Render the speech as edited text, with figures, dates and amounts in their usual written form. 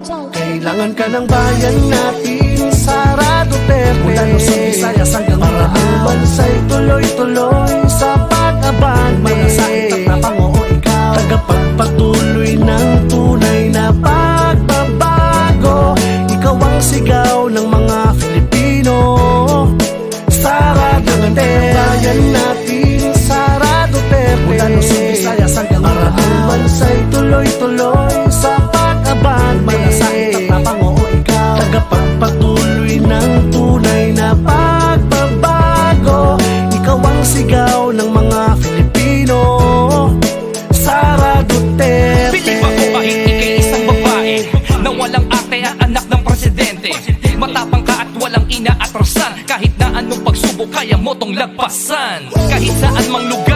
Kailangan ka ng bayan natin, Sara Duterte. Mula Luzon, Visayas hanggang Mindanao, bansay tuloy-tuloy sa pag-abante. Malasakit at napango ikaw, tagapagpatuloy ng tunay na pagbabago. Ikaw ang sigaw ng mga Filipino, Sara Duterte. Bayan natin, Sara Duterte. Mula Luzon, Visayas hanggang Mindanao, bansay tuloy-tuloy sa pag-abante. Malasakit at napango ikaw, tagapagpatuloy ng tunay na pagbabago. Ikaw ang sigaw ng mga Filipino, Sara Duterte. Piling mababait, ikay isang babae na walang ate at anak ng presidente. Matapang ka at walang inaatrasan, kahit na anong pagsubok kaya mo tong lagpasan. Kahit saan mang lugar